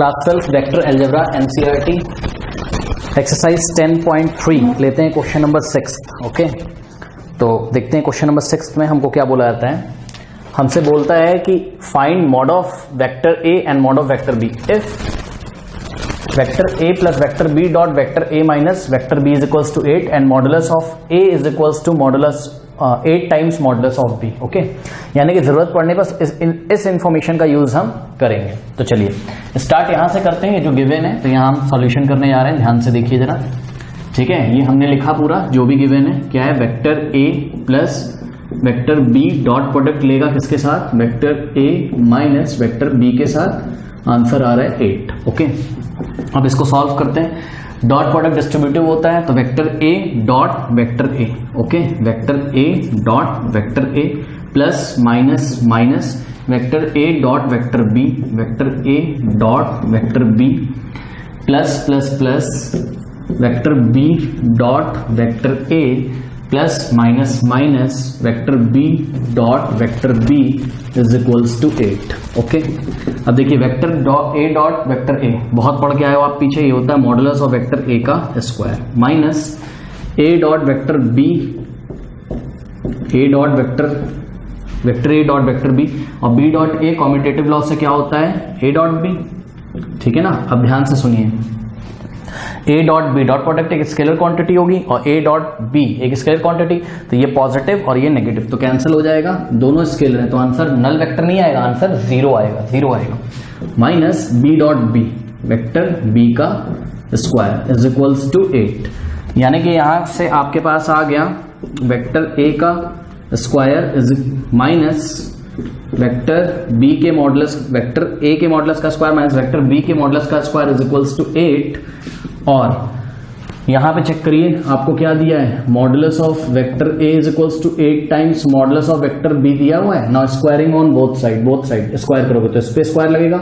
Class 12 vector algebra NCERT exercise 10.3 लेते हैं question number 6। Okay, तो देखते हैं क्वेश्चन नंबर 6 में हमको क्या बोला जाता है। हमसे बोलता है कि find mod of vector A and mod of vector B if vector A plus vector B dot vector A minus vector B is equals to 8 and modulus of A is equals to modulus 8 times modulus of B. Okay, यानी कि जरूरत पड़ने पर इस information का use हम करेंगे। तो चलिए स्टार्ट यहां से करते हैं। ये जो गिवन है तो यहां हम सॉल्यूशन करने जा रहे हैं, ध्यान से देखिए जरा। ठीक है, ये हमने लिखा पूरा जो भी गिवन है क्या है, vector A plus vector B dot product लेगा किसके साथ, vector A minus vector B के साथ। आंसर आ रहा है 8। ओके, अब इसको सॉल्व करते हैं। डॉट प्रोडक्ट डिस्ट्रीब्यूटिव होता है तो vector A dot vector A, okay, vector A dot vector A plus minus minus vector A dot vector B, vector A dot vector B plus plus plus vector B dot vector A plus minus minus vector B dot vector B is equals to 8। Okay, अब देखिए vector A dot vector A बहुत पढ़ के आए हो आप पीछे, ये होता है मॉडुलस ऑफ वेक्टर ए का square minus A dot vector B, A dot vector A dot vector B और B dot A commutative law से क्या होता है, ए डॉट बी। ठीक है ना, अब ध्यान से सुनिए। A dot B dot product एक स्केलर क्वांटिटी होगी और ए डॉट बी एक स्केलर क्वांटिटी, तो ये पॉजिटिव और ये नेगेटिव तो कैंसिल हो जाएगा, दोनों स्केलर है तो आंसर नल वेक्टर नहीं आएगा, आंसर जीरो आएगा। Minus B dot B vector B का स्क्वायर इज इक्वल्स टू 8, यानी कि यहां से आपके पास आ गया वेक्टर ए का square is minus vector B के मॉडुलस, वेक्टर ए के मॉडुलस का स्क्वायर माइनस वेक्टर बी के मॉडुलस का स्क्वायर इज इक्वल्स टू 8। और यहां पे चेक करिए आपको क्या दिया है, modulus of vector A is equals to 8 times modulus of vector B दिया हुआ है ना। Squaring on both side square करोगे तो इस पे स्क्वायर लगेगा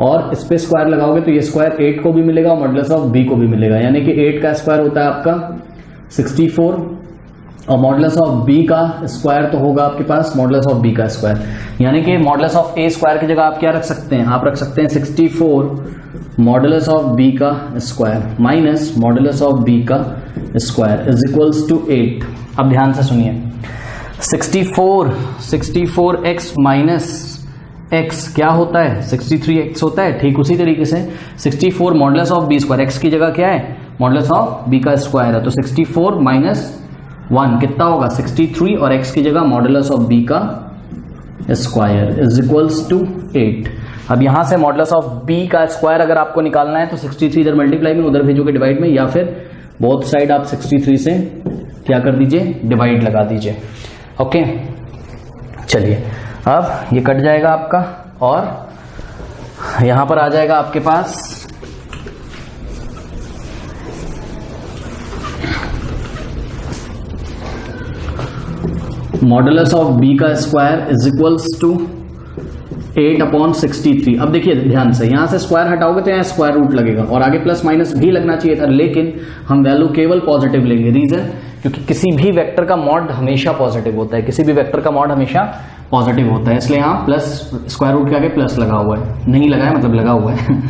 और इस पे स्क्वायर लगाओगे तो ये स्क्वायर 8 को भी मिलेगा और मॉडुलस ऑफ बी को भी मिलेगा, यानी कि 8 का स्क्वायर होता है आपका 64 और मॉडुलस ऑफ बी का स्क्वायर तो होगा आपके पास मॉडुलस ऑफ बी का स्क्वायर, यानी कि मॉडुलस ऑफ ए स्क्वायर की जगह आप क्या रख सकते हैं, आप रख सकते हैं 64 मॉडुलस ऑफ बी का square minus modulus of B का स्क्वायर इज इक्वल्स टू 8। अब ध्यान से सुनिए, 64 एक्स माइनस एक्स क्या होता है, 63 एक्स होता है। ठीक उसी तरीके से 64 modulus of B square, X की जगह क्या है, मॉडुलस ऑफ बी का स्क्वायर है, तो 64 माइनस 1 कितना होगा 63 और x की जगह मॉडुलस ऑफ b का स्क्वायर इज इक्वल्स टू 8। अब यहां से मॉडुलस ऑफ b का स्क्वायर अगर आपको निकालना है तो 63 इधर मल्टीप्लाई में उधर भेजोगे डिवाइड में, या फिर बोथ साइड आप 63 से क्या कर दीजिए, डिवाइड लगा दीजिए। ओके, चलिए अब ये कट जाएगा आपका और यहां पर आ जाएगा आपके पास मॉडुलस ऑफ बी का स्क्वायर इज इक्वल्स टू 8/63। अब देखिए ध्यान से, यहां से स्क्वायर हटाओगे तो यहां स्क्वायर रूट लगेगा और आगे प्लस माइनस भी लगना चाहिए था, लेकिन हम वैल्यू केवल पॉजिटिव लेंगे। रीजन, क्योंकि किसी भी वेक्टर का मॉड हमेशा पॉजिटिव होता है, किसी भी वेक्टर का मॉड हमेशा पॉजिटिव होता है, इसलिए यहां प्लस स्क्वायर रूट के आगे प्लस लगा हुआ है, नहीं लगा है मतलब लगा हुआ है।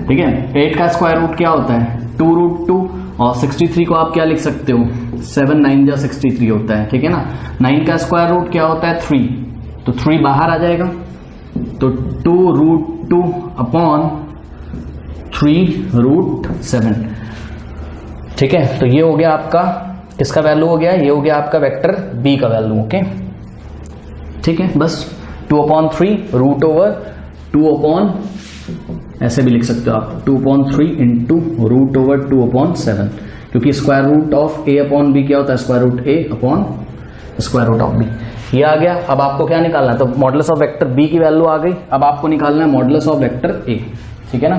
ठीक है, 8 का स्क्वायर रूट क्या होता है 2√2 और 63 को आप क्या लिख सकते हो 7 9 जा 63 होता है। ठीक है ना, 9 का स्क्वायर रूट क्या होता है 3, तो 3 बाहर आ जाएगा तो 2√2 अपॉन 3√7। ठीक है, तो ये हो गया आपका किसका वैल्यू हो गया, ये हो गया आपका वेक्टर बी का वैल्यू। ओके, ठीक है, बस 2/3 रूट ओवर 2 ऐसे भी लिख सकते हो आप 2/3 इंटू रूट ओवर 2/7, क्योंकि square root of A upon B क्या होता है, square root A upon square root of B. ये आ गया। अब आपको क्या निकालना है, तो मॉडुलस ऑफ वेक्टर बी की वैल्यू आ गई, अब आपको निकालना है मॉडुलस ऑफ वेक्टर ए। ठीक है ना,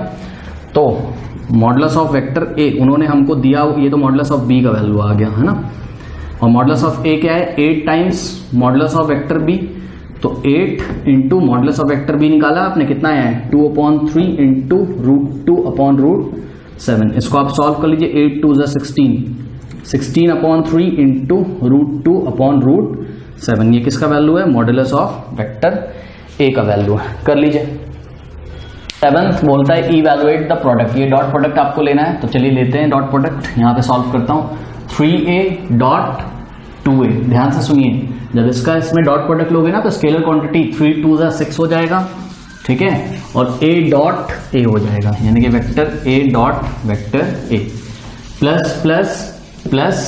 तो मॉडुलस ऑफ वेक्टर ए उन्होंने हमको दिया, ये तो मॉडुलस ऑफ बी का वैल्यू आ गया है ना, और मॉडुलस ऑफ ए क्या है 8 times modulus of vector B, तो 8 into modulus of vector B निकाला आपने, कितना है 2/3 इंटू √2/7। इसको आप सॉल्व कर लीजिए, 8 2 16, 16/3 इंटू √2/7। ये किसका वैल्यू है, मॉडुलस ऑफ वेक्टर ए का वैल्यू है। कर लीजिए। 7th बोलता है इवैल्यूएट द प्रोडक्ट, ये डॉट प्रोडक्ट आपको लेना है, तो चलिए लेते हैं डॉट प्रोडक्ट। यहां पे सॉल्व करता हूं 3a डॉट 2a, ध्यान से सुनिए, जब इसका इसमें डॉट प्रोडक्ट लोगे ना तो स्केलर क्वांटिटी 3 2 6 हो जाएगा, ठीक है, और a डॉट a हो जाएगा, यानी कि vector a dot vector a plus plus plus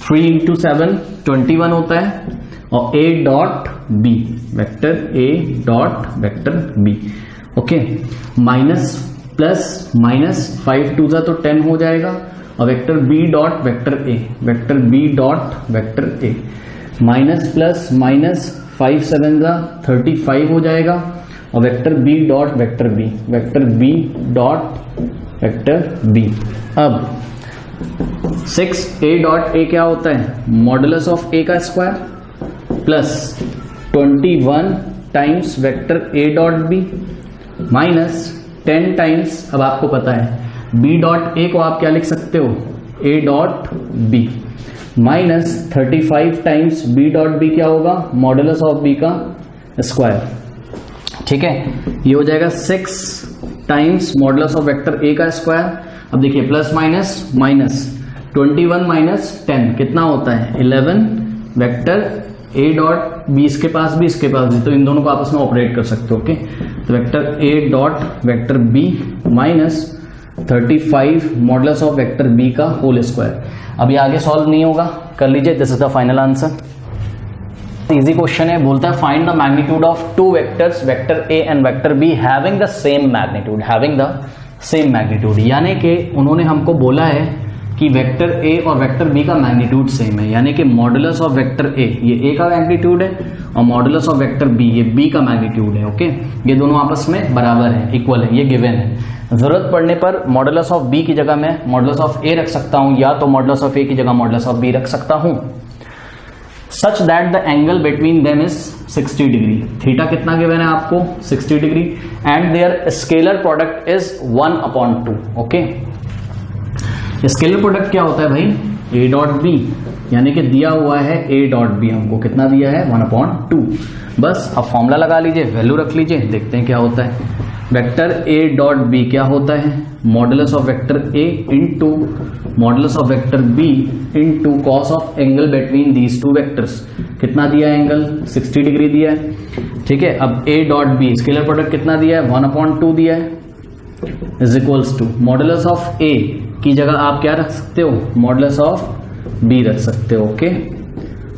3 into 7 21 होता है, और a dot b vector a dot vector b, okay, minus plus minus 5 2 तो 10 हो जाएगा, और vector b dot vector a vector b dot vector a, minus plus minus 5 7 35 हो जाएगा, और vector b dot vector b vector b dot vector b। अब 6a dot a क्या होता है, मॉडुलस ऑफ a का square plus 21 times vector a dot b minus 10 times, अब आपको पता है b डॉट a को आप क्या लिख सकते हो, a dot b minus 35 times b dot b क्या होगा, मॉडुलस ऑफ b का स्क्वायर, ठीक है, ये हो जाएगा 6 times modulus of vector a का स्क्वायर। अब देखिए प्लस माइनस माइनस 21 माइनस 10 कितना होता है 11 वेक्टर a डॉट b, इसके पास भी इसके पास भी, तो इन दोनों को आपस में ऑपरेट कर सकते हो, ओके, तो vector a dot vector b minus 35 modulus of vector b का होल स्क्वायर। अब ये आगे सॉल्व नहीं होगा, कर लीजिए, this is the final answer. Easy question है, बोलता है find the magnitude of two vectors vector a and vector b having the same magnitude, having the same magnitude, यानी कि उन्होंने हमको बोला है कि वेक्टर a और वेक्टर b का मैग्नीट्यूड सेम है, यानी कि मॉडुलस ऑफ वेक्टर a ये a का मैग्नीट्यूड है, और मॉडुलस ऑफ वेक्टर b ये b का मैग्नीट्यूड है, ओके, ये दोनों आपस में बराबर है, इक्वल है, ये गिवन है। जरूरत पड़ने पर मॉडुलस ऑफ b की जगह मैं मॉडुलस ऑफ a रख सकता हूं, या तो मॉडुलस ऑफ a की जगह मॉडुलस ऑफ b रख सकता हूं, such that the angle between them is 60 degree, theta कितना गिवन है आपको 60 degree, and their scalar product is 1/2, okay. Scalar product क्या होता है भाई, a डॉट b, यानी कि दिया हुआ है a डॉट b, हमको कितना दिया है 1/2, बस अब फॉर्मूला लगा लीजिए, वैल्यू रख लीजिए, देखते हैं क्या होता है। वेक्टर a डॉट b क्या होता है, modulus of vector a into modulus of vector b into cos of angle between these two vectors, कितना दिया है एंगल 60 डिग्री दिया है, ठीक है। अब a dot b scalar product कितना दिया है 1/2 दिया है, is equals to modulus of a की जगह आप क्या रख सकते हो, मॉडुलस ऑफ b रख सकते हो, ओके।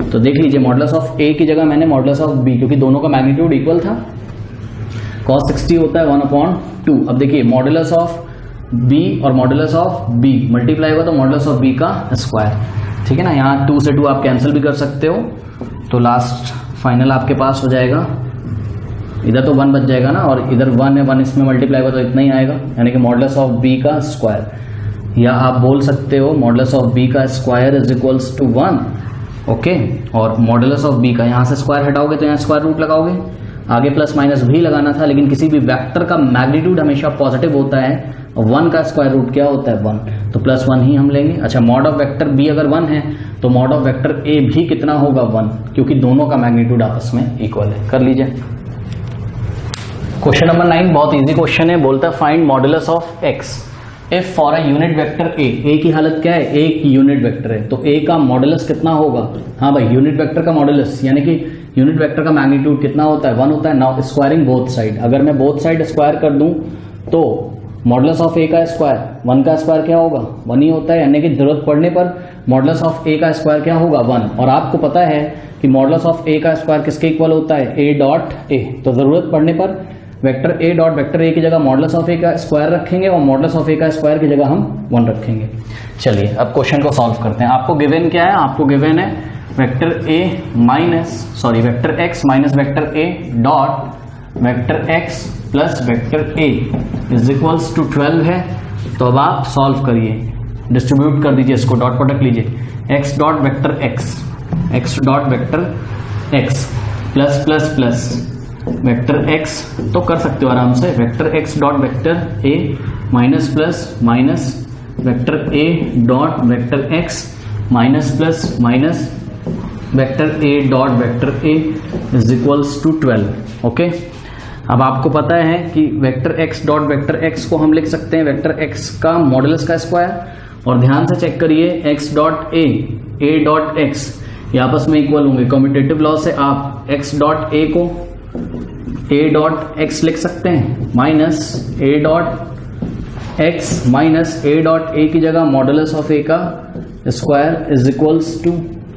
तो देख लीजिए मॉडुलस ऑफ a की जगह मैंने मॉडुलस ऑफ b, क्योंकि दोनों का मैग्नीट्यूड इक्वल था, cos 60 होता है 1/2। अब देखिए मॉडुलस ऑफ b और मॉडुलस ऑफ b मल्टीप्लाई होगा तो मॉडुलस ऑफ b का स्क्वायर, ठीक है ना, यहाँ 2 से 2 आप कैंसिल भी कर सकते हो, तो लास्ट फाइनल आपके पास हो जाएगा, इधर तो 1 बच जाएगा ना, और इधर 1 है, 1 इसमें मल्टीप्लाई होगा तो इतना ही आएगा, यानी कि मॉडुलस ऑफ b का स्क्वायर, या आप बोल सकते हो मॉडुलस ऑफ b का square is equals to 1, okay, और मॉडुलस ऑफ b का यहाँ से स्क्वायर हटाओगे तो यहाँ स्क्वायर रूट लगाओगे, आगे प्लस माइनस भी लगाना था, लेकिन किसी भी वेक्टर का मैग्नीट्यूड हमेशा पॉजिटिव होता है, और 1 का स्क्वायर रूट क्या होता है 1, तो प्लस 1 ही हम लेंगे। अच्छा, मॉड ऑफ वेक्टर b अगर 1 है तो मॉड ऑफ वेक्टर a भी कितना होगा 1, क्योंकि दोनों का मैग्नीट्यूड आपस में इक्वल है। कर लीजिए क्वेश्चन नंबर 9, बहुत इजी क्वेश्चन है, बोलता है find modulus of x if for a unit vector a की हालत क्या है, एक यूनिट वेक्टर है, तो a का मॉडुलस कितना होगा, हाँ भाई यूनिट वेक्टर का मॉडुलस, यानी कि यूनिट वेक्टर का मैग्नीट्यूड कितना होता है 1 होता है। नाउ स्क्वायरिंग बोथ साइड, अगर मैं बोथ साइड स्क्वायर कर दूं तो मॉडुलस ऑफ a का स्क्वायर 1 का स्क्वायर क्या होगा 1 ही होता है, यानी कि जरूरत पड़ने पर मॉडुलस ऑफ a का स्क्वायर क्या होगा 1, और आपको पता है कि मॉडुलस ऑफ a का स्क्वायर किसके इक्वल होता है a डॉट a, तो जरूरत पड़ने पर vector a dot vector a की जगह मॉडुलस ऑफ a का स्क्वायर रखेंगे, और मॉडुलस ऑफ a का स्क्वायर की जगह हम 1 रखेंगे। चलिए अब क्वेश्चन को सॉल्व करते हैं। आपको गिवन क्या है, आपको गिवन है vector vector x minus vector a dot vector x plus vector a is equals to 12 है, तो अब आप सॉल्व करिए, डिस्ट्रीब्यूट कर दीजिए इसको, डॉट प्रोडक्ट लीजिए, x dot vector x dot vector x plus plus plus vector x, तो कर सकते हो आराम से, vector x dot vector a minus plus minus vector a dot vector x minus plus minus vector a dot vector a is equals to 12, okay. अब आपको पता है कि vector x dot vector x को हम लिख सकते हैं वेक्टर x का मॉडुलस का स्क्वायर, और ध्यान से चेक करिए x dot a dot x ये आपस में इक्वल होंगे। कम्यूटेटिव लॉ से आप x डॉट a को a डॉट x लिख सकते हैं minus a dot x minus a dot a की जगह मॉडुलस ऑफ a का square is equals to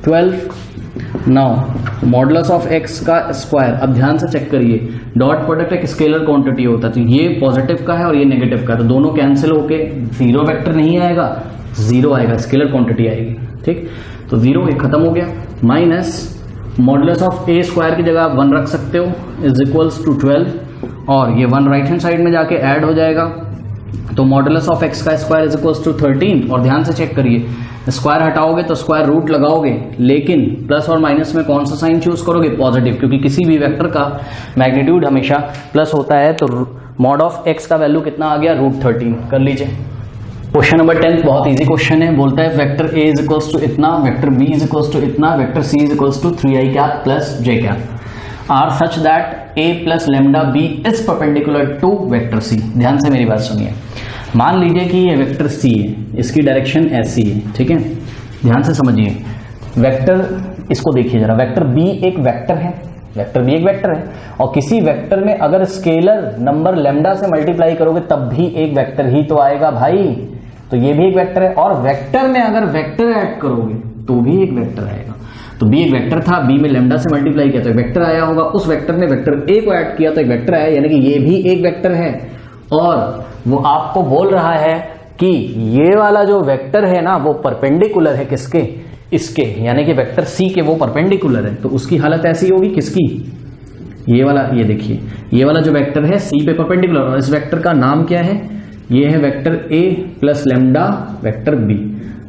12। Now modulus of x का स्क्वायर, अब ध्यान से चेक करिए डॉट प्रोडक्ट एक स्केलर क्वांटिटी होता है, तो ये पॉजिटिव का है और ये नेगेटिव का है, तो दोनों कैंसिल होके जीरो वेक्टर नहीं आएगा, जीरो आएगा, स्केलर क्वांटिटी आएगी। ठीक, तो जीरो एक खत्म हो गया, minus modulus of A square की जगह आप 1 रख सकते हो इज इक्वल्स टू 12, और ये 1 राइट हैंड साइड में जाके ऐड हो जाएगा, तो मॉडुलस ऑफ एक्स का स्क्वायर इज इक्वल्स टू 13। और ध्यान से चेक करिए स्क्वायर हटाओगे तो स्क्वायर रूट लगाओगे, लेकिन प्लस और माइनस में कौन सा साइन चूज करोगे? पॉजिटिव, क्योंकि किसी भी वेक्टर का मैग्नीट्यूड हमेशा प्लस होता है, तो मॉड ऑफ एक्स का वैल्यू कितना आ गया? √13। कर लीजिए। क्वेश्चन नंबर 10 बहुत इजी क्वेश्चन है, बोलता है vector a is equals to इतना, vector b is equals to इतना, vector c is equals to 3i cap plus j cap are such that a plus lambda b is perpendicular to vector c। ध्यान से मेरी बात सुनिए, मान लीजिए कि ये वेक्टर c है, इसकी डायरेक्शन ऐसी है, ठीक है, ध्यान से समझिए। वेक्टर, इसको देखिए जरा, वेक्टर b एक वेक्टर है, वेक्टर b एक वेक्टर है, और किसी वेक्टर में अगर स्केलर नंबर लैम्डा से मल्टीप्लाई करोगे तब भी एक वेक्टर ही तो आएगा भाई, तो ये भी एक वेक्टर है, और वेक्टर में अगर वेक्टर ऐड करोगे तो भी एक वेक्टर आएगा। तो b एक वेक्टर था, b में लैम्डा से मल्टीप्लाई किया तो एक वेक्टर आया होगा, उस वेक्टर ने वेक्टर a को ऐड किया तो एक वेक्टर आया, यानी कि ये भी एक वेक्टर है। और वो आपको बोल रहा है कि ये वाला जो वेक्टर है ना वो परपेंडिकुलर है किसके? इसके, यानी कि वेक्टर c के वो परपेंडिकुलर है, तो उसकी हालत ऐसी होगी किसकी? ये वाला, ये देखिए, ये वाला जो वेक्टर है c पे परपेंडिकुलर, और इस वेक्टर का नाम क्या है? ये है vector a plus lambda vector b।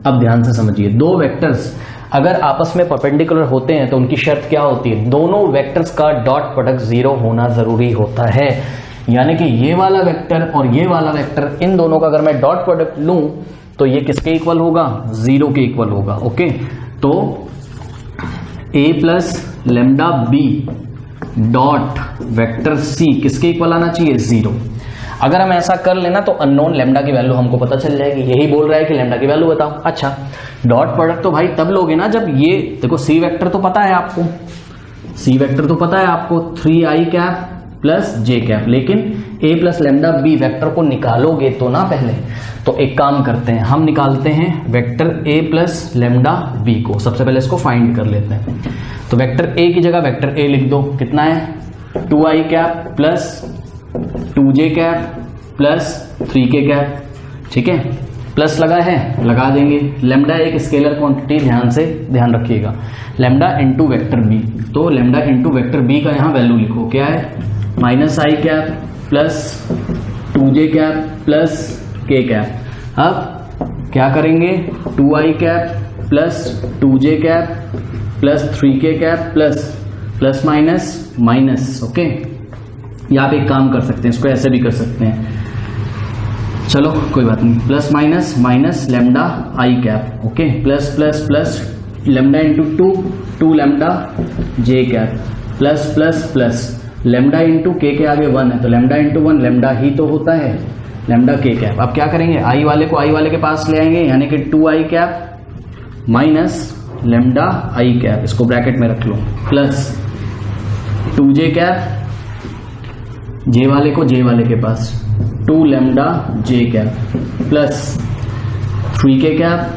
अब ध्यान से समझिए, दो वेक्टर्स अगर आपस में परपेंडिकुलर होते हैं तो उनकी शर्त क्या होती है? दोनों वेक्टर्स का डॉट प्रोडक्ट 0 होना जरूरी होता है, यानी कि ये वाला वेक्टर और ये वाला वेक्टर, इन दोनों का अगर मैं डॉट प्रोडक्ट लूं तो ये किसके इक्वल होगा? 0 के इक्वल होगा। ओके, तो a plus lambda b dot vector c किसके इक्वल आना चाहिए? 0। अगर हम ऐसा कर लेना तो अननोन लैम्डा की वैल्यू हमको पता चल जाएगी, यही बोल रहा है कि लैम्डा की वैल्यू बताओ। अच्छा, डॉट प्रोडक्ट तो भाई तब लोगे ना जब ये देखो, c वेक्टर तो पता है आपको, c वेक्टर तो पता है आपको 3i cap plus j cap, लेकिन a plus lambda b vector को निकालोगे तो ना पहले, तो एक काम करते हैं, हम निकालते हैं vector a plus lambda b को। सबसे पहले इसको फाइंड कर लेते हैं, तो वेक्टर a की जगह वेक्टर a लिख दो, कितना है? 2i cap plus 2j cap plus 3k cap, ठीक है, प्लस लगा है, लगा देंगे। लैम्डा एक स्केलर क्वांटिटी, ध्यान रखिएगा, लैम्डा इंटू वेक्टर b, तो लैम्डा इंटू वेक्टर b का यहाँ वैल्यू लिखो, क्या है? -i cap plus 2j cap plus k cap. अब क्या करेंगे? 2i cap plus 2j cap plus 3k cap plus minus minus. Okay, या आप एक काम कर सकते हैं, इसको ऐसे भी कर सकते हैं, चलो कोई बात नहीं, plus minus minus lambda i cap, okay, plus plus plus lambda into 2 lambda j cap plus plus plus lambda into k के आगे 1 है, तो लैम्डा इंटू 1 लैम्डा ही तो होता है, लैम्डा k कैप। अब क्या करेंगे? i वाले को i वाले के पास ले आएंगे, यानी कि 2i cap minus lambda i cap, इसको ब्रैकेट में रख लो, प्लस 2j कैप, j वाले को j वाले के पास 2 lambda j cap plus 3k cap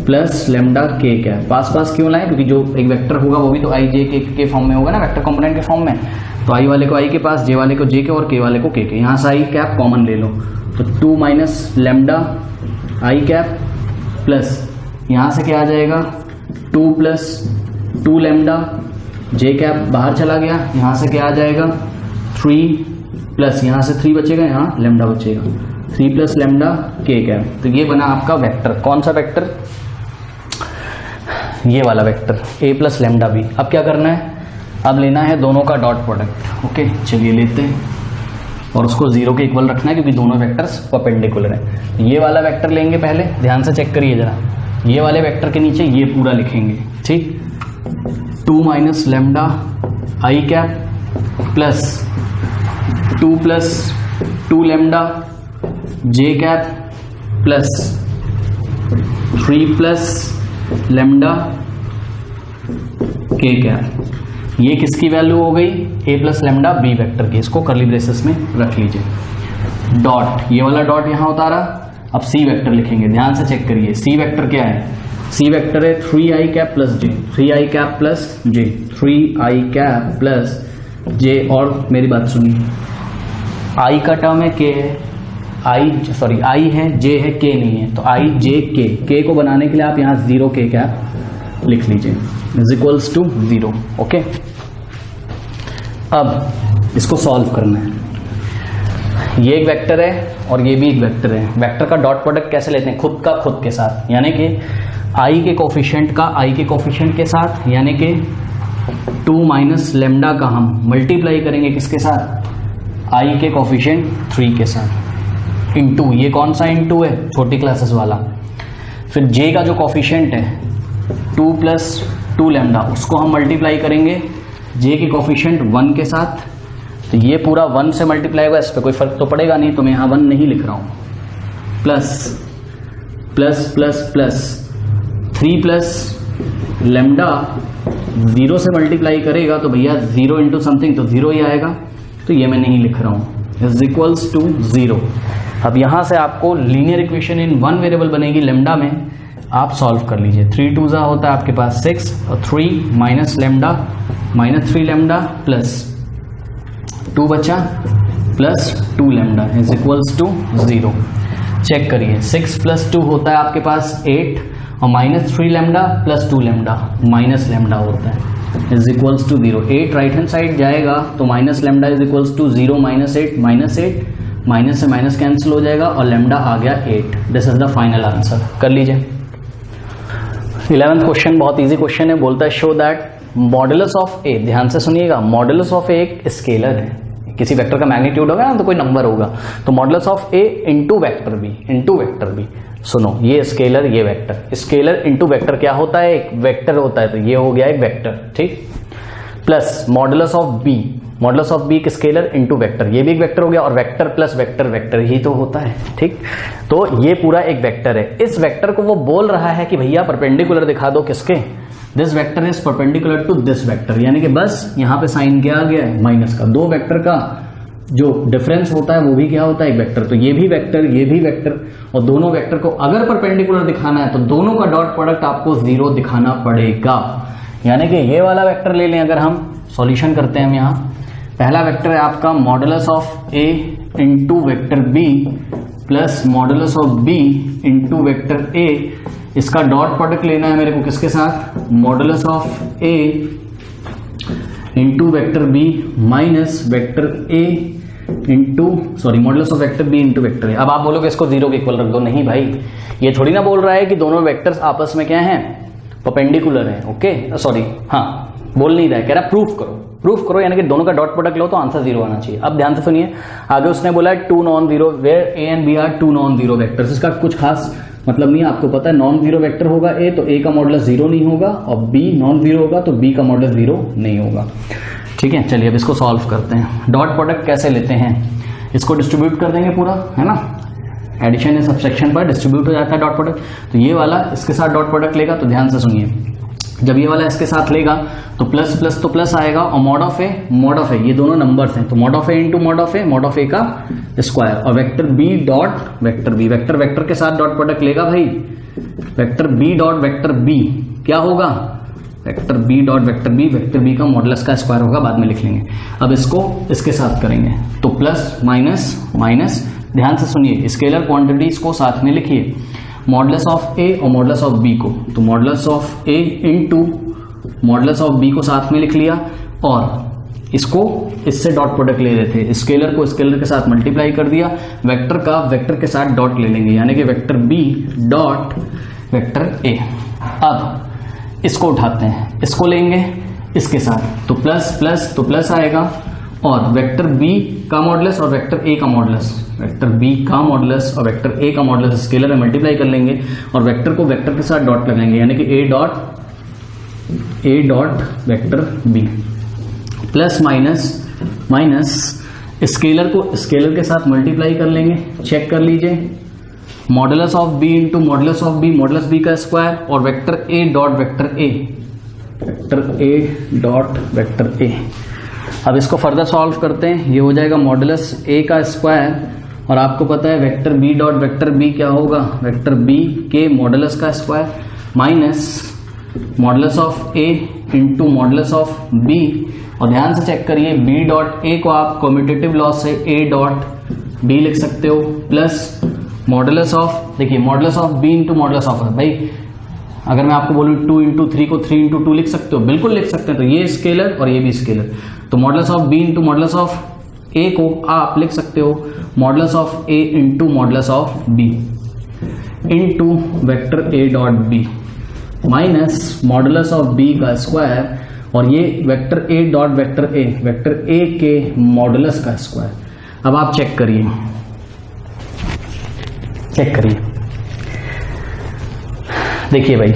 plus lambda k cap. पास पास क्यों लाए? क्योंकि जो एक वेक्टर होगा वो भी तो i j के फॉर्म में होगा ना, वेक्टर कंपोनेंट के फॉर्म में, तो i वाले को i के पास, j वाले को j के, और k वाले को k के, यहाँ से i कैप कॉमन ले लो, तो 2 minus lambda i cap plus यहाँ से क्या आ जाएगा? 2 प्लस 2 लैम्डा j कैप बाहर चला गया, यहाँ से क्या आ जाएगा? 3 प्लस यहाँ से 3 बचेगा, यहाँ लैम्डा बचेगा, 3 प्लस लैम्डा k कैप। तो ये बना आपका वेक्टर, कौन सा वेक्टर? ये वाला vector a plus lambda b। अब क्या करना है? अब लेना है दोनों का डॉट प्रोडक्ट। ओके, चलिए लेते हैं, और उसको 0 के इक्वल रखना है क्योंकि दोनों वेक्टर्स परपेंडिकुलर हैं। ये वाला वेक्टर लेंगे पहले, ध्यान से चेक करिए जरा, ये वाले वेक्टर के नीचे ये पूरा लिखेंगे, ठीक, 2 minus lambda i cap plus 2 plus 2 lambda J cap plus 3 plus lambda के कैप। ये किसकी वैल्यू हो गई? ए प्लस लेमडा बी वेक्टर की। इसको कर्ली ब्रेसेस में रख लीजिए। डॉट, ये वाला डॉट यहां उतारा। अब सी वेक्टर लिखेंगे, ध्यान से चेक करिए। सी वेक्टर क्या है? सी वेक्टर है 3i कैप प्लस जे, 3i कैप प्लस जे, 3i कैप प्लस जे। और मेरी बात सुनिए, आई का टर्म है के है, आई है, जे है, के नहीं है, तो आई जे के को बनाने के लिए आप यहां 0 के कैप लिख लीजिए, इज इक्वल्स टू 0। ओके, अब इसको सॉल्व करना है। ये एक वेक्टर है और ये भी एक वेक्टर है। वेक्टर का डॉट प्रोडक्ट कैसे लेते हैं? खुद का खुद के साथ, यानी कि आई के कोफिशिएंट का आई के कोफिशिएंट के साथ, यानी कि 2 माइनस लेमडा का हम मल्टीप्लाई करेंगे किसके साथ? आई के कोफिशिएंट 3 के साथ, इनटू, ये कौन सा इनटू है? छोटी क्लासेस वाला। फिर जे का जो कोफिशिएंट है 2 प्लस 2 लेमडा, उसको हम मल्टीप्लाई करेंगे जे के कोफिशिएंट 1 के साथ। तो ये पूरा 1 से मल्टीप्लाई होगा, इस पर कोई फर्क तो पड़ेगा नहीं, तो मैं यहाँ 1 नहीं लिख रहा हूँ। Plus plus plus plus 3 plus lambda 0 से मल्टीप्लाई करेगा तो भैया 0 इंटू समथिंग, तो 0 ही आएगा, तो ये मैं नहीं लिख रहा हूँ, इज इक्वल्स टू 0। अब यहाँ से आपको लीनियर इक्वेशन इन 1 वेरिएबल बनेगी लेमडा में, आप सॉल्व कर लीजिए। 3 2 होता है आपके पास 6, और 3 minus lambda minus 3 lambda plus 2 बचा plus 2 lambda is equals to 0। Check करिए, 6 प्लस 2 होता है आपके पास 8, और minus 3 lambda plus 2 lambda minus lambda होता है, is equals to 0। 8 right hand side जाएगा तो minus lambda is equals to 0 minus 8, minus से माइनस कैंसिल हो जाएगा और लेमडा आ गया 8। This is the final answer. कर लीजिए। 11th क्वेश्चन बहुत इजी क्वेश्चन है, बोलता है शो दैट मॉडुलस ऑफ ए, ध्यान से सुनिएगा, मॉडुलस ऑफ ए एक स्केलर है, किसी वेक्टर का मैग्नीट्यूड होगा ना तो कोई नंबर होगा, तो modulus of A into vector B, सुनो, ये स्केलर ये वेक्टर, स्केलर इंटू वेक्टर क्या होता है? एक वेक्टर होता है, तो ये हो गया एक वेक्टर, ठीक। Plus modulus of B, modulus of B एक स्केलर इंटू वेक्टर, ये भी एक वेक्टर हो गया, और वेक्टर प्लस वेक्टर, वेक्टर ही तो होता है, ठीक। तो ये पूरा एक वेक्टर है। इस वेक्टर को वो बोल रहा है कि भैया परपेंडिकुलर दिखा दो किसके? This vector is perpendicular to this vector, यानी कि बस यहाँ पे साइन क्या आ गया है? माइनस का। दो वेक्टर का जो डिफरेंस होता है वो भी क्या होता है? एक वेक्टर। तो ये भी वेक्टर, और दोनों वेक्टर को अगर परपेंडिकुलर दिखाना है तो दोनों का डॉट प्रोडक्ट आपको 0 दिखाना पड़ेगा। यानी कि ये वाला वेक्टर ले लें, अगर हम सॉल्यूशन करते हैं, हम यहाँ पहला वेक्टर है आपका modulus of A into vector B plus modulus of B into vector A, इसका डॉट प्रोडक्ट लेना है मेरे को किसके साथ? Modulus of A into vector B minus vector A into modulus of vector B into vector A. अब आप बोलोगे इसको 0 के इक्वल रख दो, नहीं भाई, ये थोड़ी ना बोल रहा है कि दोनों वेक्टर्स आपस में क्या हैं? परपेंडिकुलर हैं। ओके, सॉरी, हाँ, बोल नहीं रहा है, कह रहा प्रूफ करो, यानी कि दोनों का डॉट प्रोडक्ट लो तो आंसर 0 आना चाहिए। अब ध्यान से सुनिए, आगे उसने बोला 2 non zero, where A and B are 2 non zero vectors. इसका कुछ खास मतलब नहीं है, आपको पता है नॉन जीरो वेक्टर होगा ए तो ए का मॉडुलस 0 नहीं होगा, और बी नॉन जीरो होगा तो बी का मॉडुलस 0 नहीं होगा, ठीक है। चलिए अब इसको सॉल्व करते हैं। डॉट प्रोडक्ट कैसे लेते हैं? इसको डिस्ट्रीब्यूट कर देंगे पूरा, है ना, एडिशन या सब्सट्रैक्शन पर डिस्ट्रीब्यूट हो जाता है डॉट प्रोडक्ट। तो ये वाला इसके साथ डॉट प्रोडक्ट लेगा, तो ध्यान से सुनिए, जब ये वाला इसके साथ लेगा तो प्लस प्लस तो प्लस आएगा, और मॉड ऑफ ए, ये दोनों नंबर्स हैं, तो mod of A into mod of A का स्क्वायर, और vector B dot vector B, vector के साथ डॉट प्रोडक्ट लेगा भाई, vector B dot vector B क्या होगा? Vector B dot vector B का मॉडुलस का स्क्वायर होगा, बाद में लिख लेंगे। अब इसको इसके साथ करेंगे तो प्लस माइनस माइनस, ध्यान से सुनिए, स्केलर क्वांटिटीज को साथ में लिखिए, मॉडुलस ऑफ ए और मॉडुलस ऑफ बी को, तो modulus of A into modulus of B को साथ में लिख लिया, और इसको इससे डॉट प्रोडक्ट ले रहे थे, स्केलर को स्केलर के साथ मल्टीप्लाई कर दिया, वेक्टर का वेक्टर के साथ डॉट ले लेंगे, यानी कि vector B dot vector A. अब इसको उठाते हैं, इसको लेंगे इसके साथ, तो प्लस प्लस तो प्लस आएगा, और वेक्टर बी का मॉडुलस और वेक्टर ए का मॉडुलस, वेक्टर बी का मॉडुलस और वेक्टर ए का मॉडुलस स्केलर में मल्टीप्लाई कर लेंगे, और वेक्टर को वेक्टर के साथ डॉट लगाएंगे, यानी कि A dot vector B plus minus minus scalar को स्केलर के साथ मल्टीप्लाई कर लेंगे, चेक कर लीजिए, modulus of B into modulus of B, modulus B का स्क्वायर और vector A dot vector A, vector A dot vector A. अब इसको फर्दर सॉल्व करते हैं, ये हो जाएगा मॉडुलस ए का स्क्वायर और आपको पता है vector B dot vector B क्या होगा, वेक्टर बी के मॉडुलस का square minus modulus of A into modulus of B. और ध्यान से चेक करिए, बी डॉट ए को आप कम्यूटेटिव लॉ से ए डॉट बी लिख सकते हो, प्लस मॉडुलस ऑफ, देखिए modulus of B into modulus of, भाई अगर मैं आपको बोलूँ 2 इंटू 3 को 3 इंटू 2 लिख सकते हो, बिल्कुल लिख सकते हैं। तो ये स्केलर और ये भी स्केलर, तो modulus of B into modulus of A को आप लिख सकते हो modulus of A into modulus of B into vector A dot B minus modulus of B का स्क्वायर और ये vector A dot vector A के मॉडुलस का स्क्वायर। अब आप चेक करिए, देखिए भाई,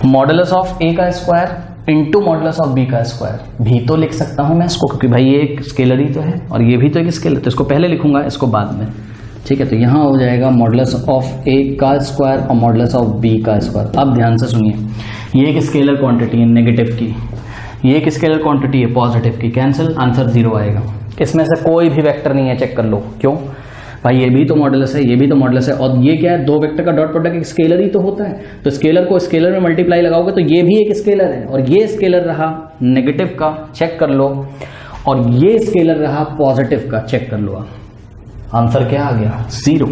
मॉडुलस ऑफ ए का square into modulus of B का स्क्वायर भी तो लिख सकता हूं मैं इसको, क्योंकि भाई ये एक स्केलर ही तो है और ये भी तो एक स्केलर, तो इसको पहले लिखूंगा, इसको बाद में, ठीक है। तो यहां हो जाएगा मॉडुलस ऑफ ए का स्क्वायर और मॉडुलस ऑफ बी का स्क्वायर। अब ध्यान से सुनिए, ये एक स्केलर क्वांटिटी है नेगेटिव की, ये एक स्केलर क्वांटिटी है पॉजिटिव की, कैंसिल, आंसर 0 आएगा। इसमें से कोई भी वेक्टर नहीं है, चेक कर लो, क्यों भाई, ये भी तो मॉडुलस है, ये भी तो मॉडुलस है, और ये क्या है, दो वेक्टर का डॉट प्रोडक्ट एक स्केलर ही तो होता है। तो स्केलर को स्केलर में मल्टीप्लाई लगाओगे तो ये भी एक स्केलर है और ये स्केलर रहा नेगेटिव का, चेक कर लो, और ये स्केलर रहा पॉजिटिव का, चेक कर लो आप, आंसर क्या आ गया, 0,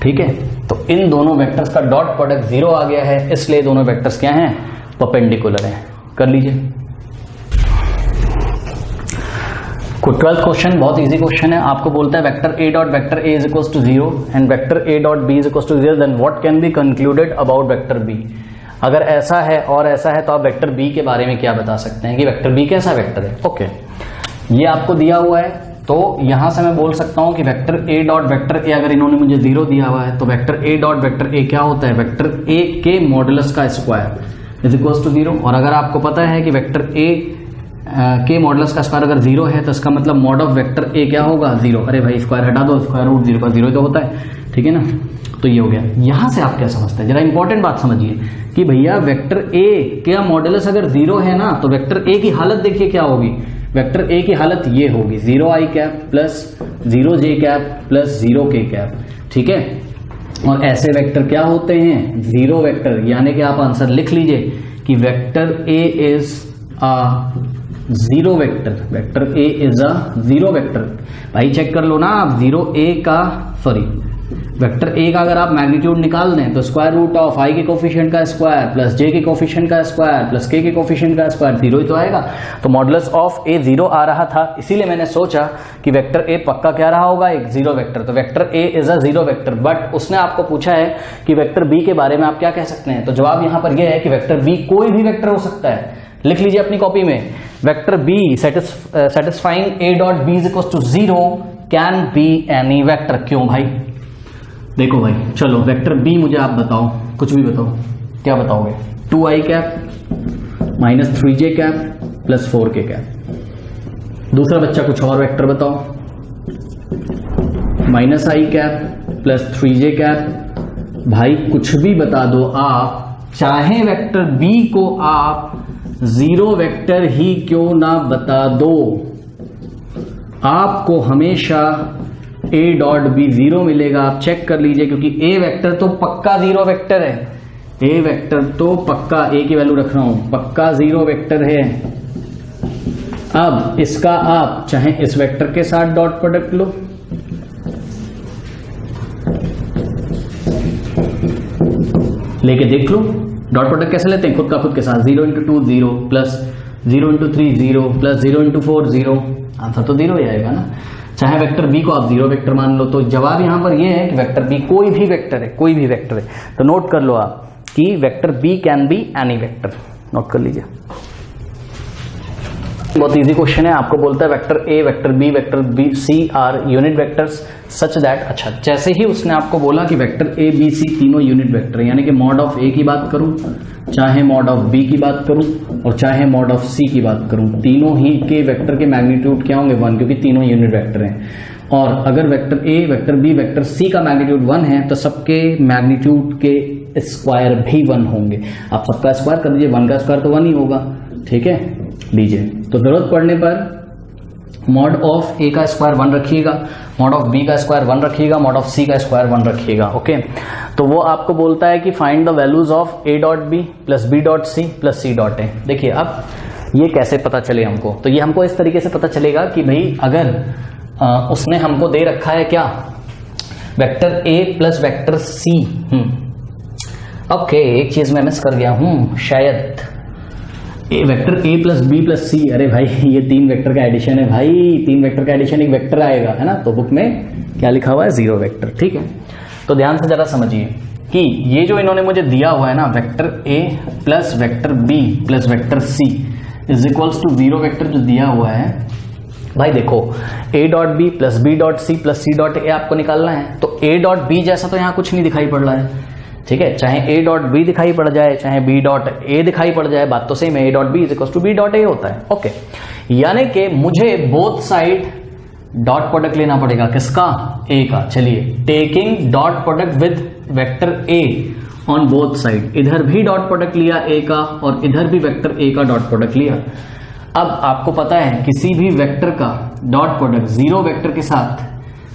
ठीक है। तो इन दोनों वेक्टर्स का डॉट प्रोडक्ट 0 आ गया है, इसलिए दोनों वेक्टर्स क्या हैं, परपेंडिकुलर हैं। कर लीजिए 12th क्वेश्चन, बहुत इजी क्वेश्चन है। आपको बोलता है vector A dot vector A is equals to 0 and vector A dot B is equals to 0, then what can be concluded about vector B. अगर ऐसा है और ऐसा है तो आप वेक्टर बी के बारे में क्या बता सकते हैं कि वेक्टर बी कैसा वेक्टर है। ओके, ये आपको दिया हुआ है, तो यहां से मैं बोल सकता हूं कि वेक्टर ए डॉट वेक्टर ए, अगर इन्होंने मुझे 0 दिया हुआ है तो vector A dot vector A क्या होता है, वेक्टर ए के मॉडुलस का स्क्वायर इज इक्वल्स टू 0। और अगर आपको पता है कि वेक्टर ए के मॉडुलस का स्क्वायर अगर 0 है तो इसका मतलब मॉड ऑफ वेक्टर ए क्या होगा, 0। अरे भाई स्क्वायर हटा दो, स्क्वायर रूट 0 का 0 तो होता है, ठीक है ना। तो ये हो गया। यहां से आप क्या समझते हैं, जरा इंपॉर्टेंट बात समझिए कि भैया वेक्टर ए का मॉडुलस अगर 0 है ना, तो वेक्टर ए की हालत देखिए क्या होगी, वेक्टर ए की हालत ये होगी 0i cap plus 0j cap plus 0k cap, ठीक है। और ऐसे वेक्टर क्या होते हैं, 0 वेक्टर, यानी कि आप आंसर लिख लीजिए कि vector A is a 0 vector, vector A is a 0 vector. भाई चेक कर लो ना आप, वेक्टर ए का अगर आप मैग्नीट्यूड निकाल दें तो स्क्वायर रूट ऑफ आई के कोफिशिएंट का स्क्वायर प्लस जे के कोफिशिएंट का स्क्वायर प्लस के कोफिशिएंट का स्क्वायर 0 ही तो आएगा। तो मॉडुलस ऑफ ए 0 आ रहा था, इसीलिए मैंने सोचा कि वेक्टर ए पक्का क्या रहा होगा, एक 0 वेक्टर। तो vector A is a 0 vector, but उसने आपको पूछा है कि वेक्टर बी के बारे में आप क्या कह सकते हैं। तो जवाब यहां पर यह है कि वेक्टर बी कोई भी वेक्टर हो सकता है। लिख लीजिए अपनी कॉपी में, vector B satisfying A dot B is equals to 0 can be any vector. क्यों भाई, देखो भाई, चलो वेक्टर बी मुझे आप बताओ, कुछ भी बताओ, क्या बताओगे, 2i cap minus 3j cap plus 4k cap. दूसरा बच्चा कुछ और वेक्टर बताओ, minus i cap plus 3j cap. भाई कुछ भी बता दो आप, चाहे वेक्टर बी को आप 0 वेक्टर ही क्यों ना बता दो, आपको हमेशा a डॉट बी 0 मिलेगा। आप चेक कर लीजिए, क्योंकि a वेक्टर तो पक्का 0 वेक्टर है, a वेक्टर तो पक्का, a की वैल्यू रख रहा हूं, पक्का 0 वेक्टर है। अब इसका आप चाहे इस वेक्टर के साथ डॉट प्रोडक्ट लो, लेके देख लो डॉट प्रोडक्ट कैसे लेते हैं, खुद का खुद के साथ, 0 into 2 0 plus 0 into 3 0 plus 0 into 4 0, answer तो 0 ही आएगा ना। चाहे वेक्टर बी को आप 0 वेक्टर मान लो, तो जवाब यहां पर यह है कि वेक्टर बी कोई भी वेक्टर है, कोई भी वेक्टर है। तो नोट कर लो आप कि vector B can be any vector, note कर लीजिए। बहुत इजी क्वेश्चन है, आपको बोलता है vector A, vector B, C are unit vectors such that. अच्छा, जैसे ही उसने आपको बोला कि वेक्टर ए बी सी तीनों यूनिट वेक्टर, यानी कि मॉड ऑफ ए की बात करूं, चाहे मॉड ऑफ बी की बात करूं और चाहे मॉड ऑफ सी की बात करूं, तीनों ही के वेक्टर के मैग्नीट्यूड क्या होंगे 1, क्योंकि तीनों यूनिट वेक्टर हैं। और अगर vector A, vector B, vector C का मैग्नीट्यूड 1 है तो सबके मैग्नीट्यूड के स्क्वायर भी 1 होंगे। आप सबका स्क्वायर कर दीजिए, 1 का स्क्वायर तो 1 ही होगा, ठीक है। लीजिए, तो जरूरत पड़ने पर मॉड ऑफ ए का स्क्वायर 1 रखिएगा, मॉड ऑफ बी का स्क्वायर 1 रखिएगा, मॉड ऑफ सी का स्क्वायर 1 रखिएगा, ओके। तो वो आपको बोलता है कि find the values of A dot B plus B dot C plus C dot A. देखिए अब ये कैसे पता चले हमको, तो ये हमको इस तरीके से पता चलेगा कि भाई अगर उसने हमको दे रखा है क्या, vector A plus vector C. Okay, एक चीज मैं मिस कर गया हूं शायद, vector A plus B plus C. अरे भाई ये 3 वेक्टर का एडिशन है भाई, 3 वेक्टर का एडिशन एक वेक्टर आएगा, है ना। तो बुक में क्या लिखा हुआ है, 0 वेक्टर, ठीक है। तो ध्यान से जरा समझिए कि ये जो इन्होंने मुझे दिया हुआ है ना, vector A plus vector B plus vector C is equals to 0 vector जो दिया हुआ है भाई। देखो A dot B plus B dot C plus C dot A आपको निकालना है, तो ए डॉट बी जैसा तो यहाँ कुछ नहीं दिखाई पड़ रहा है, ठीक है। चाहे ए डॉट बी दिखाई पड़ जाए, चाहे बी डॉट ए दिखाई पड़ जाए, बात तो सेम है, A dot B is equal to B dot A होता है, ओके। यानी कि मुझे बोथ साइड डॉट प्रोडक्ट लेना पड़ेगा, किसका, ए का। चलिए, taking dot product with vector A on both side, इधर भी डॉट प्रोडक्ट लिया ए का और इधर भी वेक्टर ए का डॉट प्रोडक्ट लिया। अब आपको पता है किसी भी वेक्टर का डॉट प्रोडक्ट 0 वेक्टर के साथ,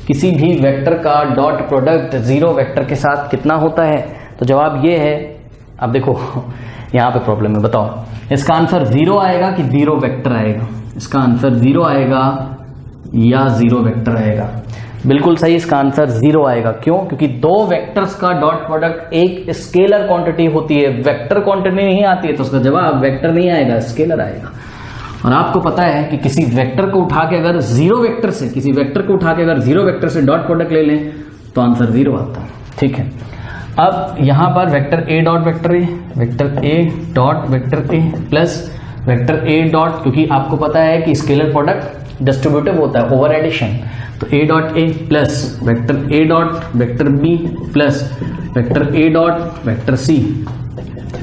किसी भी वेक्टर का डॉट प्रोडक्ट 0 वेक्टर के साथ कितना होता है, तो जवाब ये है। अब देखो यहां पे प्रॉब्लम है, बताओ इसका आंसर 0 आएगा कि 0 वेक्टर आएगा। इसका आंसर 0 आएगा या 0 वेक्टर आएगा। बिल्कुल सही, इसका आंसर 0 आएगा। क्यों? क्योंकि 2 वेक्टर्स का डॉट प्रोडक्ट एक स्केलर क्वांटिटी होती है, वेक्टर क्वांटिटी नहीं आती है, तो उसका जवाब वेक्टर नहीं आएगा, स्केलर आएगा। और आपको पता है कि किसी वेक्टर को उठा के अगर 0 वेक्टर से, किसी वेक्टर को उठा के अगर 0 वेक्टर से डॉट प्रोडक्ट ले लें तो आंसर 0 आता है, ठीक है। अब यहां पर vector A dot vector A, vector A dot vector A plus vector A dot, क्योंकि आपको पता है कि स्केलर प्रोडक्ट डिस्ट्रीब्यूटिव होता है, ओवर एडिशन, तो A dot A plus vector A dot vector B plus vector A dot vector C.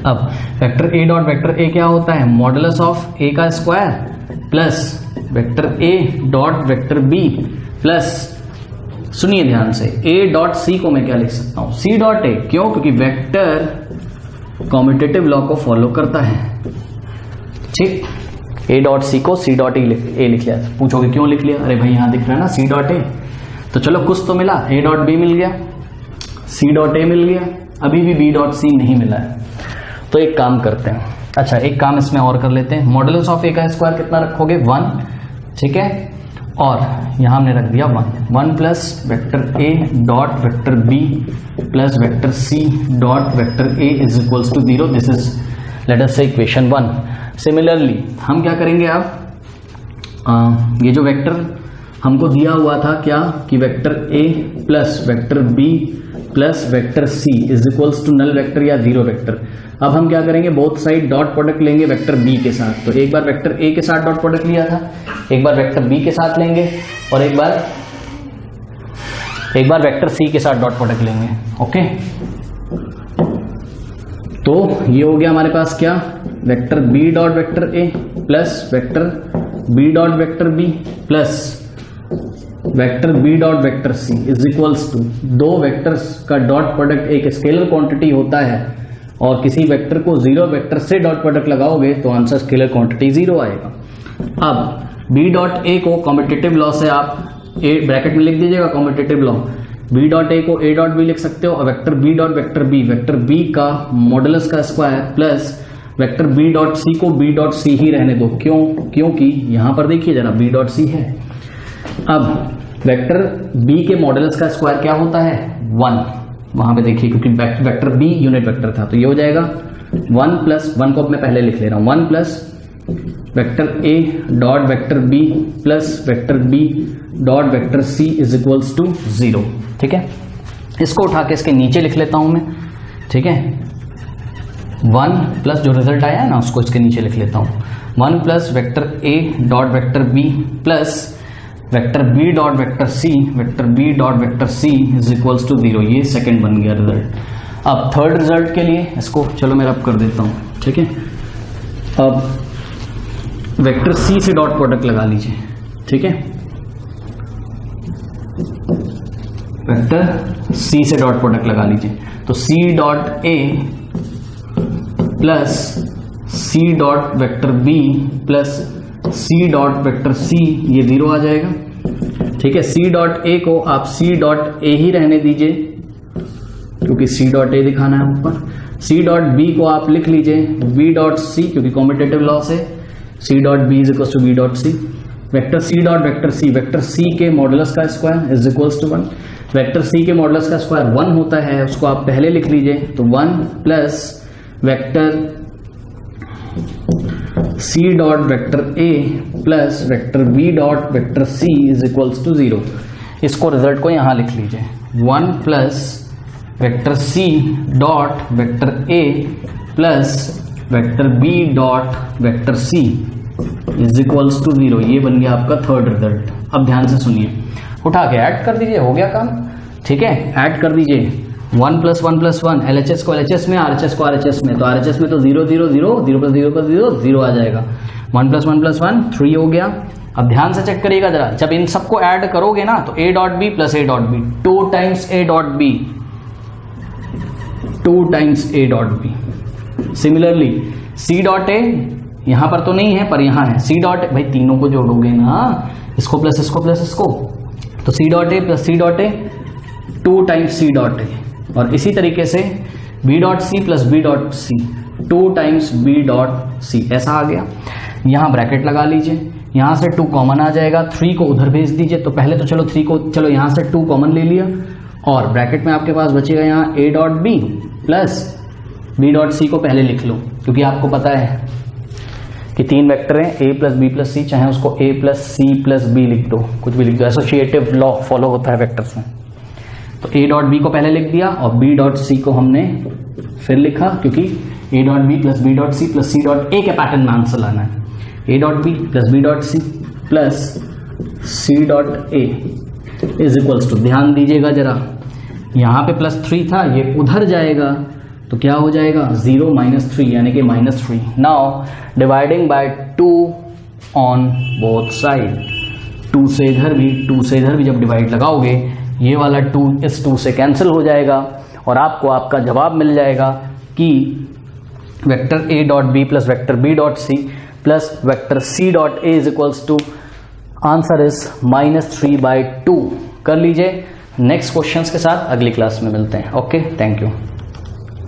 अब vector A dot vector A क्या होता है, मॉडुलस ऑफ ए का square plus vector A dot vector B plus, सुनिए ध्यान से, ए dot C को मैं क्या लिख सकता हूं, सी डॉट ए। क्यों? क्योंकि वेक्टर कॉम्यूटेटिव लॉ को फॉलो करता है, ठीक। ए डॉट सी को सी डॉट ए लिख लिया। पूछोगे क्यों लिख लिया? अरे भाई यहां दिख रहा है ना सी डॉट ए, तो चलो कुछ तो मिला, ए डॉट बी मिल गया, सी डॉट ए मिल गया, अभी भी बी डॉट सी नहीं मिला है। तो एक काम करते हैं, अच्छा एक काम इसमें और कर लेते हैं, मॉडुलस ऑफ ए का स्क्वायर कितना रखोगे, 1, ठीक है। और यहां हमने रख दिया 1 plus vector A dot vector B plus vector C dot vector A is equals to 0। This is let us say equation 1। Similarly हम क्या करेंगे, आप ये जो वेक्टर हमको दिया हुआ था क्या, कि vector A plus vector B plus vector C is equals to null vector या 0 वेक्टर। अब हम क्या करेंगे, बोथ साइड डॉट प्रोडक्ट लेंगे वेक्टर बी के साथ। तो एक बार वेक्टर ए के साथ डॉट प्रोडक्ट लिया था, एक बार वेक्टर बी के साथ लेंगे और एक बार वेक्टर सी के साथ डॉट प्रोडक्ट लेंगे, ओके। तो ये हो गया हमारे पास क्या, vector B dot vector A plus vector B dot vector B plus vector B dot vector C is equals to, 2 vectors का डॉट प्रोडक्ट एक स्केलर क्वांटिटी होता है और किसी वेक्टर को 0 वेक्टर से डॉट प्रोडक्ट लगाओगे तो आंसर स्केलर क्वांटिटी 0 आएगा। अब बी डॉट ए को कॉम्पिटिटिव लॉ से आप ए ब्रैकेट में लिख दीजिएगा, commutative law, B dot A को ए डॉट बी लिख सकते हो और vector B dot vector B का मॉडुलस का square plus vector B dot C को बी डॉट सी ही रहने दो। क्यों? क्योंकि यहां पर देखिए जरा बी डॉट सी है। अब वेक्टर बी के मॉडुलस का स्क्वायर क्या होता है, 1, वहां पे देखिए क्योंकि वेक्टर बी यूनिट वेक्टर था, तो ये हो जाएगा 1 प्लस 1 को मैं पहले लिख ले रहा हूं, 1 plus vector A dot vector B plus vector B dot vector C is equals to 0, ठीक है। इसको उठा के इसके नीचे लिख लेता हूं मैं, ठीक है। 1 प्लस जो रिजल्ट आया है ना उसको इसके नीचे लिख लेता हूं, 1 plus vector A dot vector B plus vector B dot vector C is equals to 0। ये सेकंड बन गया रिजल्ट। अब थर्ड रिजल्ट के लिए इसको चलो मैं रब कर देता हूं, ठीक है। अब वेक्टर सी से डॉट प्रोडक्ट लगा लीजिए, ठीक है। वेक्टर सी से डॉट प्रोडक्ट लगा लीजिए, तो C dot A plus C dot vector B plus C dot vector C, ये 0 आ जाएगा, ठीक है। सी डॉट ए को आप सी डॉट ए ही रहने दीजिए क्योंकि सी डॉट ए दिखाना है ऊपर। सी डॉट बी को आप लिख लीजिए बी डॉट सी, क्योंकि कॉम्पिटेटिव लॉ से C dot B is equals to B dot C. Vector C dot vector C के मॉडुलस का square is equals to 1। Vector C के मॉडुलस का स्क्वायर 1 होता है, उसको आप पहले लिख लीजिए, तो 1 plus vector C dot vector A plus vector B dot vector C is equals to 0। इसको रिजल्ट को यहां लिख लीजिए, 1 plus vector C dot vector A plus vector B dot vector C is equals to 0। ये बन गया आपका third result. अब ध्यान से सुनिए, उठा के ऐड कर दीजिए, हो गया काम, ठीक है। ऐड कर दीजिए 1 प्लस 1 प्लस 1, LHS को LHS में, RHS को RHS में, तो RHS में तो 0 0 0, 0 प्लस 0 प्लस 0 0 आ जाएगा। 1 प्लस 1 प्लस 1 3 हो गया। अब ध्यान से चेक करिएगा जरा, जब इन सबको ऐड करोगे ना तो a dot B plus a dot B, 2 times a dot B, 2 times a dot B. Similarly c dot a यहां पर तो नहीं है पर यहां है, c डॉट, भाई तीनों को जोड़ोगे ना, इसको प्लस इसको प्लस इसको, तो c dot a plus c dot a 2 times c dot a। और इसी तरीके से b dot C plus b dot C 2 times b dot C, ऐसा आ गया। यहां ब्रैकेट लगा लीजिए, यहां से 2 कॉमन आ जाएगा, 3 को उधर भेज दीजिए। तो पहले तो चलो 3 को, चलो यहां से 2 कॉमन ले लिया और ब्रैकेट में आपके पास बचेगा यहाँ a dot b plus b dot C को पहले लिख लो, क्योंकि आपको पता है कि 3 वेक्टर हैं a plus b plus C, चाहे उसको a plus C plus b लिख दो, कुछ भी लिख दो, एसोसिएटिव लॉ फॉलो होता है वेक्टर्स में। तो a डॉट b को पहले लिख दिया और b डॉट सी को हमने फिर लिखा, क्योंकि a dot b plus b dot C plus c dot a के पैटर्न में आंसर लाना है। a dot b plus b dot C plus c dot a is equals to, ध्यान दीजिएगा जरा, यहाँ पे प्लस 3 था, ये उधर जाएगा तो क्या हो जाएगा 0 माइनस 3, यानी कि -3। Now dividing by 2 on both side, 2 से इधर भी जब डिवाइड लगाओगे ये वाला 2 इस 2 से कैंसिल हो जाएगा और आपको आपका जवाब मिल जाएगा कि vector a dot B plus vector b dot C plus vector c dot a is equals to, answer is -3/2। कर लीजिए। नेक्स्ट क्वेश्चंस के साथ अगली क्लास में मिलते हैं। Okay, thank you.